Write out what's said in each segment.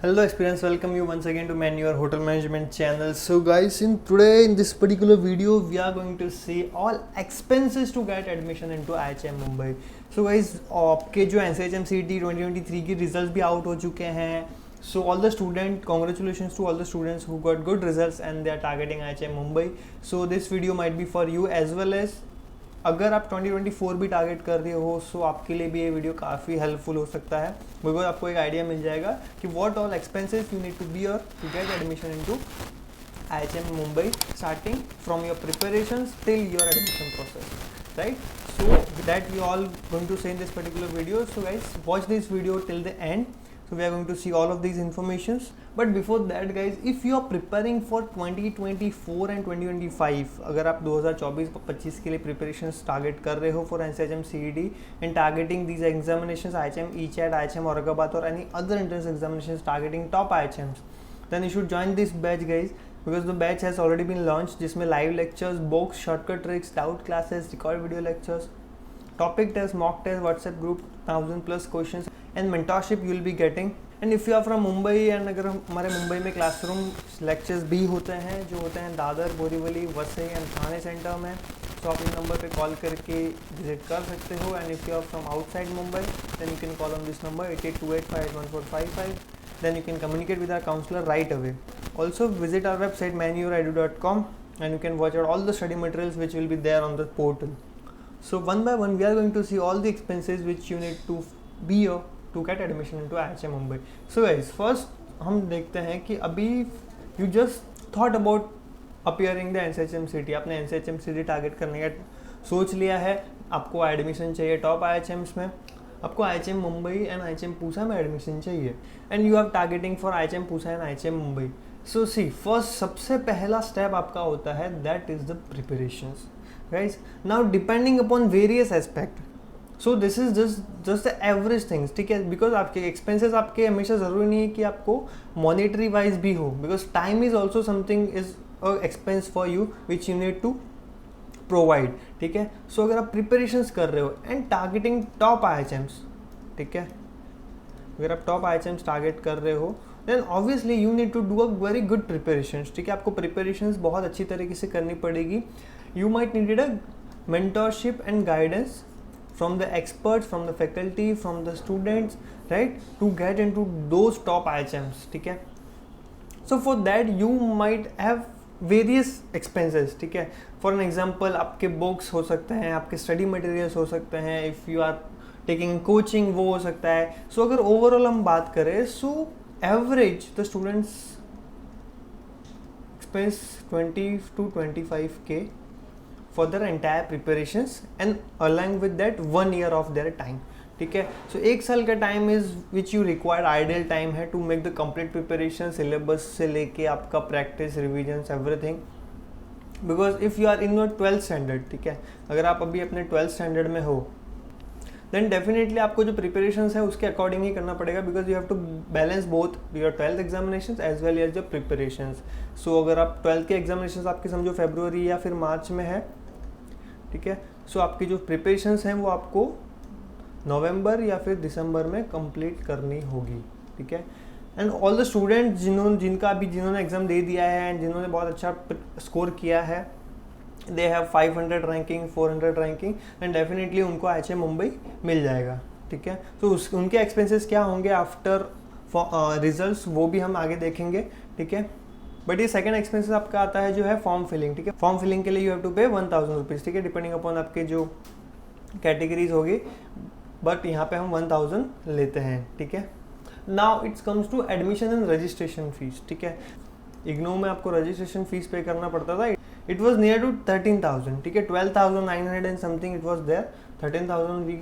Hello experience, welcome you once again to Man Your Hotel Management channel. So guys, in this particular video we are going to see all expenses to get admission into IHM Mumbai. So guys, आपके जो NCHM CET 2023 की results भी out हो चुके हैं. So all the student, congratulations to all the students who got good results and they are targeting IHM Mumbai. So this video might be for you as well as अगर आप 2024 भी target कर रहे हो सो आपके लिए भी ये वीडियो काफ़ी हेल्पफुल हो सकता है, बिकॉज आपको एक आइडिया मिल जाएगा कि what all expenses you need to bear to get admission into IHM Mumbai starting from your preparations till your admission process, right? So that we all going to say in this particular video. So guys, watch this video till the end. So we are going to see all of these informations. But before that guys, if you are preparing for 2024 and 2025, अगर आप 2024-25 के लिए preparations target कर रहे हो for NCHM CET and targeting these examinations IHM ECHAT, IHM Aurangabad or any other entrance examinations targeting top IHMs, then you should join this batch guys, because the batch has already been launched जिसमें live lectures, books, shortcut tricks, doubt classes, record video lectures, topic test, mock test, WhatsApp group, 1000+ questions and mentorship you will be getting. And if you are from Mumbai and अगर हमारे मुंबई में classroom lectures भी होते हैं जो होते हैं Dadar, Borivali, Vasai and Thane centre में, तो आप इस नंबर पे कॉल करके विजिट कर सकते हो. And if you are from outside Mumbai then you can call on this number 8828581455. then you can communicate with our counselor right away. Also visit our website manyoredu.com and you can watch out all the study materials which will be there on the portal. So one by one we are going to see all the expenses which you need to bear to get admission into IHM Mumbai. So guys, first हम देखते हैं कि अभी you just thought about appearing the NCHM CET, आपने NCHM CET target करने का सोच लिया है, आपको एडमिशन चाहिए टॉप IHMs में, आपको IHM Mumbai and IHM Pusa में एडमिशन चाहिए and you are targeting for IHM Pusa and IHM Mumbai. So see first सबसे पहला स्टेप आपका होता है that is the preparations guys. Now depending upon various aspect, so this is just the average things, ठीक है? Because आपके expenses आपके हमेशा ज़रूरी नहीं है कि आपको मॉनेटरी वाइज भी हो, because time is also something is expense for you which you need to provide, ठीक है? सो अगर आप प्रिपरेशंस कर रहे हो एंड टारगेटिंग टॉप IHMs, ठीक है, अगर आप टॉप IHMs टारगेट कर रहे हो then obviously you need to do a very good preparations, ठीक है? आपको प्रिपरेशंस बहुत अच्छी तरीके से करनी पड़ेगी. You might needed a mentorship and guidance from the experts, from the faculty, from the students, right, to get into those top IHMs, ठीक है? So for that you might have various expenses, ठीक है? For an example, आपके books हो सकते हैं, आपके study materials हो सकते हैं, if you are taking coaching वो हो सकता है. So अगर overall हम बात करें, so average the students expense 20 to 25K for their entire preparations and along with that 1 year of their time, ठीक है? सो एक साल का time is which you required ideal time है to make the complete preparation, syllabus से लेके आपका practice, revisions, everything. Because if you are in your 12th standard, ठीक है, अगर आप अभी अपने 12th स्टैंडर्ड में हो देन डेफिनेटली आपको जो प्रिपरेशन है उसके अकॉर्डिंग ही करना पड़ेगा, because you have to balance both your 12th examination as well as your preparations. So अगर आप 12th के एग्जामिनेशन आपके समझो फरवरी या फिर मार्च में है, ठीक है, सो आपकी जो प्रिपरेशंस हैं वो आपको नवंबर या फिर दिसंबर में कंप्लीट करनी होगी, ठीक है? एंड ऑल द स्टूडेंट जिन्होंने एग्ज़ाम दे दिया है एंड जिन्होंने बहुत अच्छा स्कोर किया है, they have 500 ranking, 400 ranking, and definitely उनको IHM मुंबई मिल जाएगा, ठीक है? तो उनके एक्सपेंसेस क्या होंगे आफ्टर रिजल्ट्स वो भी हम आगे देखेंगे, ठीक है? बट ये सेकंड एक्सपेंसेस आपका आता है जो है फॉर्म फिलिंग, ठीक है? फॉर्म फिलिंग के लिए यू हैव टू पे 1000 रुपीज़, ठीक है, डिपेंडिंग अपॉन आपके जो कैटेगरीज होगी, बट यहाँ पे हम 1000 लेते हैं, ठीक है? Now it's comes to admission and registration fees, ठीक है? इग्नू में आपको रजिस्ट्रेशन फीस पे करना पड़ता था, इट वॉज नियर टू 13,000, ठीक है? 12,900 and something it was there, 13,000 we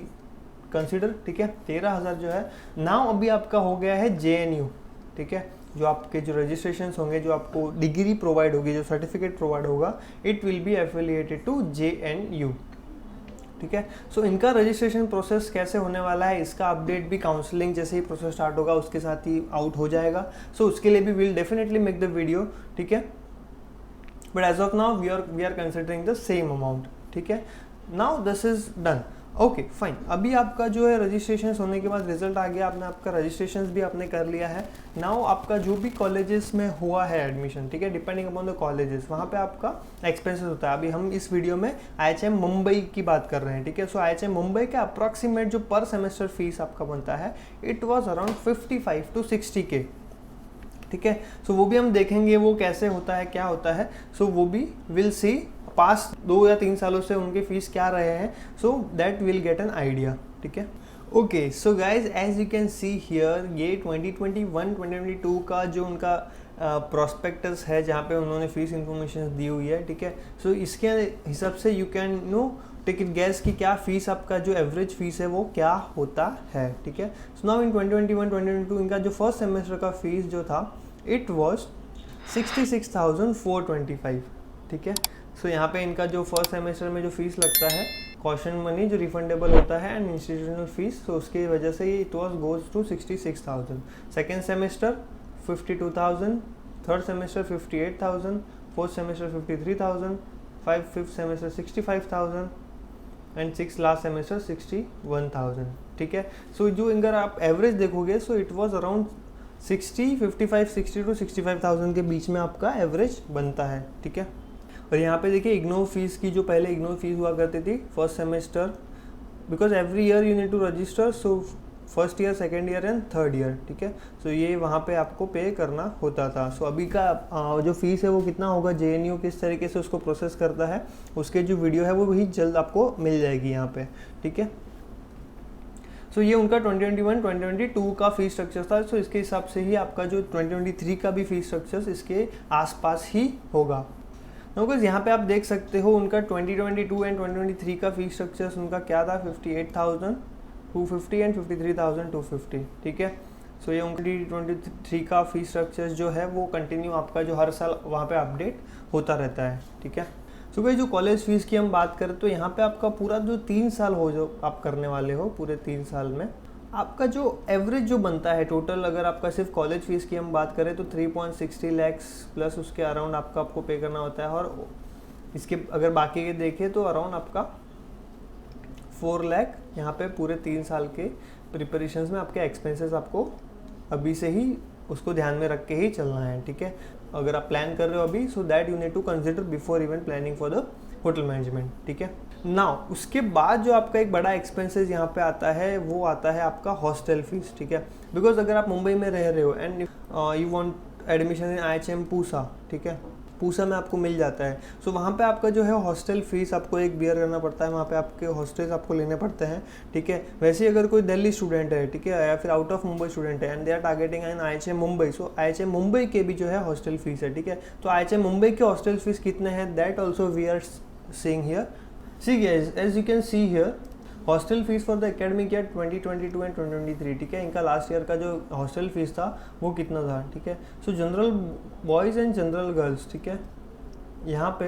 consider, ठीक है? 13,000 जो है नाउ अभी आपका हो गया है JNU, ठीक है? जो आपके जो रजिस्ट्रेशन होंगे, जो आपको डिग्री प्रोवाइड होगी, जो सर्टिफिकेट प्रोवाइड होगा, it will be affiliated to JNU, ठीक है? सो इनका रजिस्ट्रेशन प्रोसेस कैसे होने वाला है, इसका अपडेट भी काउंसलिंग जैसे ही प्रोसेस स्टार्ट होगा उसके साथ ही आउट हो जाएगा. सो उसके लिए भी will definitely make the video, ठीक है? But as of now we are considering the same amount, ठीक है? Now this is done. Okay fine, अभी आपका जो है रजिस्ट्रेशन होने के बाद रिजल्ट आ गया, आपने आपका रजिस्ट्रेशन भी आपने कर लिया है। नाउ आपका जो भी कॉलेजेस में हुआ है एडमिशन, ठीक है, डिपेंडिंग अपॉन द कॉलेजेस, वहाँ पे आपका एक्सपेंसेस होता है। अभी हम इस वीडियो में IHM मुंबई की बात कर रहे हैं, ठीक है। सो IHM मुंबई का अप्रॉक्सीमेट जो पर सेमेस्टर फीस आपका बनता है, it was around 55 to 60K, ठीक है। सो वो भी हम देखेंगे वो कैसे होता है, क्या होता है। सो वो भी विल सी पास्ट 2 या 3 सालों से उनके फीस क्या रहे हैं, so that will get an idea, ठीक है। Okay so guys, as you can see here, ये 2021-2022 का जो उनका प्रोस्पेक्टस है जहाँ पे उन्होंने फीस इंफॉर्मेशन दी हुई है, ठीक है। सो इसके हिसाब से you can know take it guess कि क्या फीस आपका जो एवरेज फीस है वो क्या होता है, ठीक है। सो नाउ इन 2021-2022 इनका जो फर्स्ट सेमेस्टर का फीस जो था, इट वॉज 66,425, ठीक है। सो यहाँ पे इनका जो फर्स्ट सेमेस्टर में जो फीस लगता है, कॉशन मनी जो रिफंडेबल होता है एंड इंस्टीट्यूशनल फीस, तो उसकी वजह से it was goes to 66,000। Second semester 52,000, third semester 58,000, fourth semester 53,000, fifth semester 65,000 and six last semester 61,000, ठीक है। सो जो अगर आप एवरेज देखोगे, so it was around 60 to 65,000 के बीच में आपका एवरेज बनता है, ठीक है। और यहाँ पे देखिए इग्नो फीस की, जो पहले इग्नो फीस हुआ करती थी first semester, because every year you need to register, so first year, second year and third year, ठीक है। सो ये वहाँ पे आपको पे करना होता था। सो अभी का जो फीस है वो कितना होगा, JNU किस तरीके से उसको प्रोसेस करता है, उसके जो वीडियो है वो भी जल्द आपको मिल जाएगी यहाँ पे, ठीक है। सो ये उनका 2021-2022 का फीस स्ट्रक्चर था। सो इसके हिसाब से ही आपका जो 2023 का भी फीस स्ट्रक्चर इसके आसपास ही होगा। बिकॉज यहाँ पे आप देख सकते हो उनका 2022 एंड 2023 का फीस स्ट्रक्चर उनका क्या था, 58,250 एंड 53,250, ठीक है। सो ये उनका 2023 का फीस स्ट्रक्चर जो है वो कंटिन्यू आपका जो हर साल वहाँ पे अपडेट होता रहता है, ठीक है। सो भाई जो कॉलेज फीस की हम बात करें तो यहाँ पे आपका पूरा जो 3 साल हो जो आप करने वाले हो, पूरे 3 साल में आपका जो एवरेज जो बनता है टोटल, अगर आपका सिर्फ कॉलेज फीस की हम बात करें तो 3.60 lakhs प्लस उसके अराउंड आपको पे करना होता है। और इसके अगर बाकी के देखें तो अराउंड आपका 4 लाख यहाँ पे पूरे 3 साल के प्रिपरेशंस में आपके एक्सपेंसेस आपको अभी से ही उसको ध्यान में रख के ही चलना है, ठीक है। अगर आप प्लान कर रहे हो अभी, so that you need to consider before even planning for the hotel management, ठीक है। नाउ उसके बाद जो आपका एक बड़ा एक्सपेंसेस यहाँ पे आता है वो आता है आपका हॉस्टल फीस, ठीक है। बिकॉज अगर आप मुंबई में रह रहे हो and you want admission in IHM Pusa, ठीक है, पूसा में आपको मिल जाता है। सो वहाँ पे आपका जो है हॉस्टल फीस आपको एक बियर करना पड़ता है, वहाँ पे आपके हॉस्टल्स आपको लेने पड़ते हैं, ठीक है। वैसे अगर कोई दिल्ली स्टूडेंट है, ठीक है, या फिर आउट ऑफ मुंबई स्टूडेंट है and they are targeting in IHM Mumbai, so IHM Mumbai के भी जो है हॉस्टल फीस है, ठीक है। तो IHM मुंबई के हॉस्टल फीस कितने हैं, that also we are seeing here. See guys, as you can see here, hostel fees for the academic year 2022 and 2023, ठीक है, इनका लास्ट ईयर का जो हॉस्टल फीस था वो कितना था, ठीक है। सो general boys and general girls, ठीक है, यहाँ पे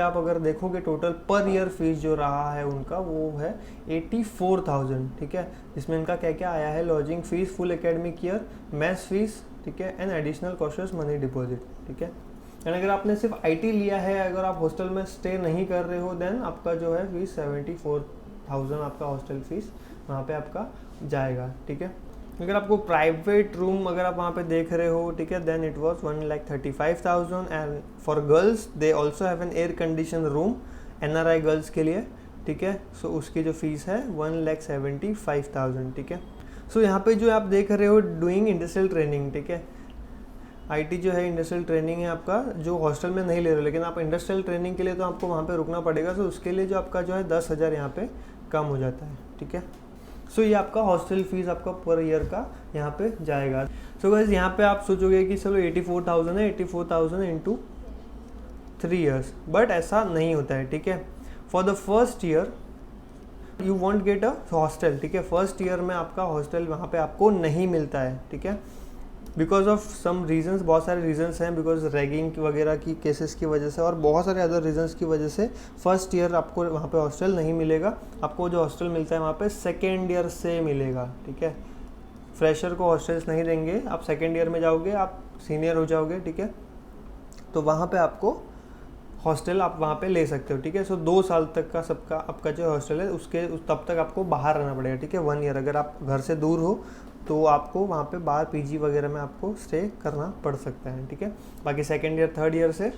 आप अगर देखोगे टोटल पर ईयर फीस जो रहा है उनका वो है 84,000, ठीक है। जिसमें इनका क्या क्या आया है, lodging fees full academic year, maths fees, ठीक है, एंड एडिशनल कॉस्टर्स मनी डिपॉजिट, ठीक है। एंड अगर आपने सिर्फ IT लिया है, अगर आप हॉस्टल में स्टे नहीं कर रहे हो, देन आपका जो है फीस 74,000 आपका हॉस्टल फीस वहाँ पे आपका जाएगा, ठीक है। अगर आपको प्राइवेट रूम अगर आप वहाँ पे देख रहे हो, ठीक है, then it was 1,35,000 and for girls they also have an air condition room NRI girls के लिए, ठीक है। सो उसकी जो फीस है 1,75,000, ठीक है। सो यहाँ पे जो आप देख रहे हो डूइंग इंडस्ट्रियल ट्रेनिंग, ठीक है, IT जो है इंडस्ट्रियल ट्रेनिंग है आपका, जो हॉस्टल में नहीं ले रहे हो, लेकिन आप इंडस्ट्रियल ट्रेनिंग के लिए तो आपको वहाँ पे रुकना पड़ेगा। सो उसके लिए जो आपका जो है 10,000 यहाँ पे कम हो जाता है, ठीक है। सो ये आपका हॉस्टल फीस आपका पर ईयर का यहाँ पे जाएगा। सो गाइस यहाँ पे आप सोचोगे कि चलो 84,000 है, 84,000 इंटू 3 ईयर्स, बट ऐसा नहीं होता है, ठीक है। For the first year you want get a hostel, ठीक है। फर्स्ट ईयर में आपका हॉस्टल वहाँ पे आपको नहीं मिलता है, ठीक है, बिकॉज ऑफ सम रीजंस, बहुत सारे रीजंस हैं, बिकॉज रैगिंग वगैरह की केसेस की वजह से और बहुत सारे अदर रीजंस की वजह से फर्स्ट ईयर आपको वहाँ पे हॉस्टल नहीं मिलेगा। आपको जो हॉस्टल मिलता है वहाँ पे सेकेंड ईयर से मिलेगा, ठीक है। फ्रेशर को हॉस्टल्स नहीं देंगे, आप सेकेंड ईयर में जाओगे, आप सीनियर हो जाओगे, ठीक है, तो वहाँ पे आपको हॉस्टल आप वहाँ पे ले सकते हो, ठीक है। सो 2 साल तक का सबका आपका जो हॉस्टल है उसके तब तक आपको बाहर रहना पड़ेगा, ठीक है। 1 ईयर अगर आप घर से दूर हो तो आपको वहाँ पे बाहर पीजी वगैरह में आपको स्टे करना पड़ सकता है, ठीक है। बाकी सेकेंड ईयर थर्ड ईयर से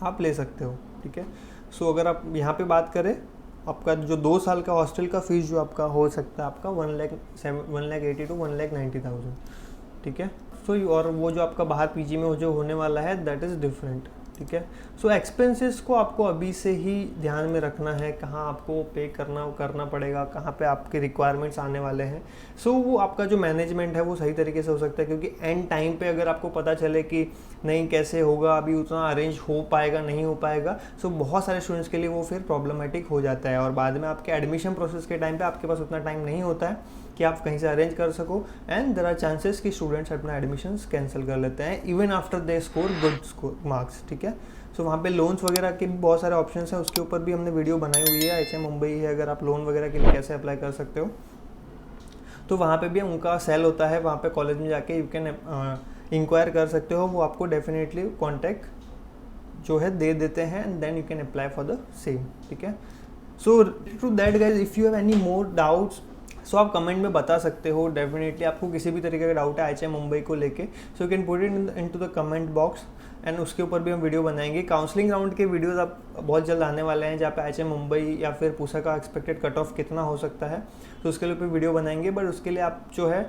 आप ले सकते हो, ठीक है। सो अगर आप यहाँ पे बात करें, आपका जो 2 साल का हॉस्टल का फीस जो आपका हो सकता है आपका 1,80,000 to 1,90,000, ठीक है। सो और वो जो आपका बाहर पीजी में जो होने वाला है दैट इज़ डिफरेंट, ठीक है। सो एक्सपेंसेस को आपको अभी से ही ध्यान में रखना है, कहाँ आपको पे करना पड़ेगा, कहाँ पे आपके रिक्वायरमेंट्स आने वाले हैं। सो वो आपका जो मैनेजमेंट है वो सही तरीके से हो सकता है, क्योंकि एंड टाइम पे अगर आपको पता चले कि नहीं कैसे होगा, अभी उतना अरेंज हो पाएगा नहीं हो पाएगा, सो बहुत सारे स्टूडेंट्स के लिए वो फिर प्रॉब्लमेटिक हो जाता है, और बाद में आपके एडमिशन प्रोसेस के टाइम पे आपके पास उतना टाइम नहीं होता है कि आप कहीं से अरेंज कर सको, एंड देयर आर चांसेस कि स्टूडेंट्स अपना एडमिशन्स कैंसिल कर लेते हैं even after they score good marks, ठीक है। सो वहाँ पे लोन्स वगैरह के भी बहुत सारे ऑप्शंस हैं, उसके ऊपर भी हमने वीडियो बनाई हुई है। HM मुंबई है, अगर आप लोन वगैरह के लिए कैसे अप्लाई कर सकते हो, तो वहाँ पे भी उनका सेल होता है, वहाँ पे कॉलेज में जाके यू कैन इंक्वायर कर सकते हो, वो आपको डेफिनेटली कॉन्टैक्ट जो है दे देते हैं, and then you can apply for the same, ठीक है। So to that guys, if you have any more doubts so आप कमेंट में बता सकते हो। डेफिनेटली आपको किसी भी तरीके का डाउट है HM मुंबई को लेके, so you can put it into the comment box, and उसके ऊपर भी हम वीडियो बनाएंगे। काउंसलिंग राउंड के वीडियोस आप बहुत जल्द आने वाले हैं, जहाँ पे HM मुंबई या फिर पूसा का एक्सपेक्टेड कट ऑफ कितना हो सकता है, तो उसके लिए वीडियो बनाएंगे। बट उसके लिए आप जो है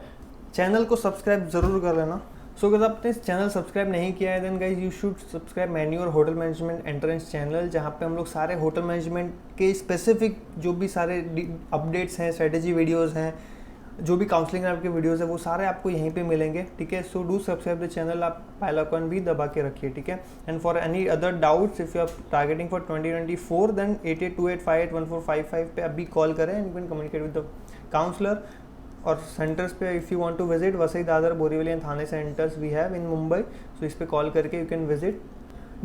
चैनल को सब्सक्राइब ज़रूर कर लेना। सो अगर आपने इस चैनल सब्सक्राइब नहीं किया है then guys you should subscribe Manuer hotel management entrance channel, जहाँ पे हम लोग सारे होटल मैनेजमेंट के स्पेसिफिक जो भी सारे अपडेट्स हैं, स्ट्रेटेजी वीडियोज़ हैं, जो भी काउंसलिंग आपके वीडियोस है वो सारे आपको यहीं पे मिलेंगे, ठीक है। So do subscribe the channel, आप बेल आइकन भी दबा के रखिए, ठीक है। And for any other doubts if you are targeting for 2024 then 8828581455 पे अभी कॉल करें, and you can communicate with the counsellor. और सेंटर्स पे if you want to visit Vasai, Dadar, Borivali and Thane centres we have in Mumbai, so इस पे call करके you can visit.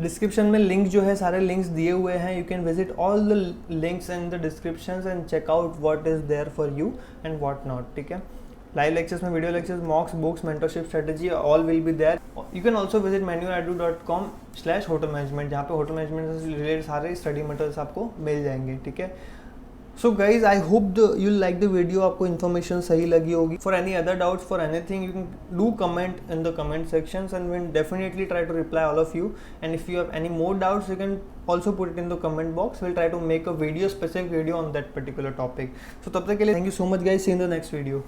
Description में link जो है सारे लिंक्स दिए हुए हैं, you can visit all the links in the descriptions and check out what is there for you and what not, ठीक है। लाइव लेक्चर्स में video lectures, mocks, books, mentorship strategy all will be there. You can also visit manueredu.com/hotel management, जहाँ पे hotel management से related सारे study materials आपको मिल जाएंगे, ठीक है। So guys I hope you like the video, आपको इन्फॉर्मेशन सही लगी होगी। For any other doubts for anything you can do comment in the comment sections and we'll definitely try to reply all of you, and if you have any more doubts you can also put it in the comment box. We'll try to make a specific video on that particular topic. So तब तक के लिए thank you so much guys, see you in the next video.